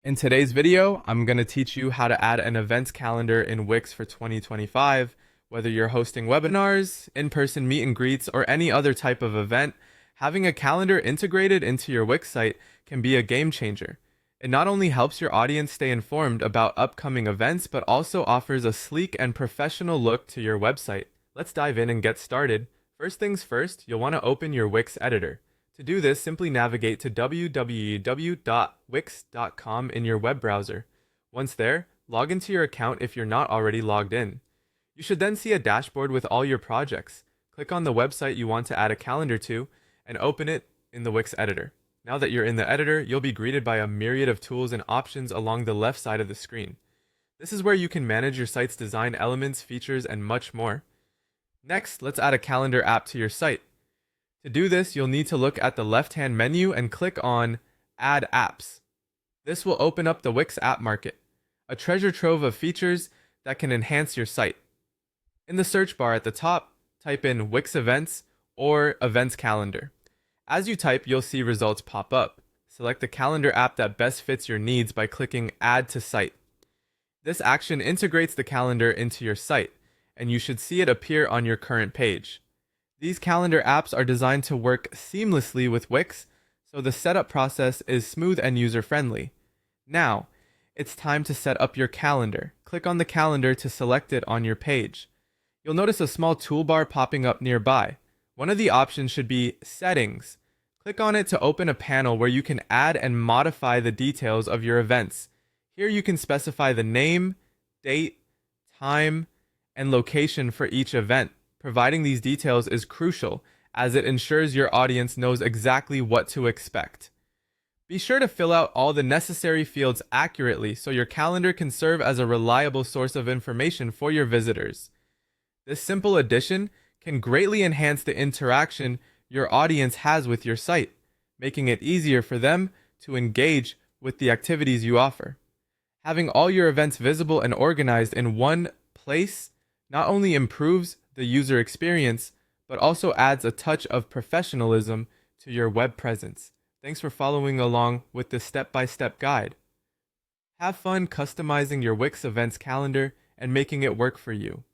In today's video, I'm going to teach you how to add an events calendar in Wix for 2025. Whether you're hosting webinars, in-person meet and greets, or any other type of event, having a calendar integrated into your Wix site can be a game changer. It not only helps your audience stay informed about upcoming events, but also offers a sleek and professional look to your website. Let's dive in and get started. First things first, you'll want to open your Wix editor. To do this, simply navigate to www.wix.com in your web browser. Once there, log into your account if you're not already logged in. You should then see a dashboard with all your projects. Click on the website you want to add a calendar to and open it in the Wix editor. Now that you're in the editor, you'll be greeted by a myriad of tools and options along the left side of the screen. This is where you can manage your site's design elements, features, and much more. Next, let's add a calendar app to your site. To do this, you'll need to look at the left-hand menu and click on Add Apps. This will open up the Wix App Market, a treasure trove of features that can enhance your site. In the search bar at the top, type in Wix Events or Events Calendar. As you type, you'll see results pop up. Select the calendar app that best fits your needs by clicking Add to Site. This action integrates the calendar into your site, and you should see it appear on your current page. These calendar apps are designed to work seamlessly with Wix, so the setup process is smooth and user-friendly. Now, it's time to set up your calendar. Click on the calendar to select it on your page. You'll notice a small toolbar popping up nearby. One of the options should be Settings. Click on it to open a panel where you can add and modify the details of your events. Here you can specify the name, date, time, and location for each event. Providing these details is crucial as it ensures your audience knows exactly what to expect. Be sure to fill out all the necessary fields accurately so your calendar can serve as a reliable source of information for your visitors. This simple addition can greatly enhance the interaction your audience has with your site, making it easier for them to engage with the activities you offer. Having all your events visible and organized in one place not only improves the user experience, but also adds a touch of professionalism to your web presence. Thanks for following along with this step-by-step guide. Have fun customizing your Wix events calendar and making it work for you.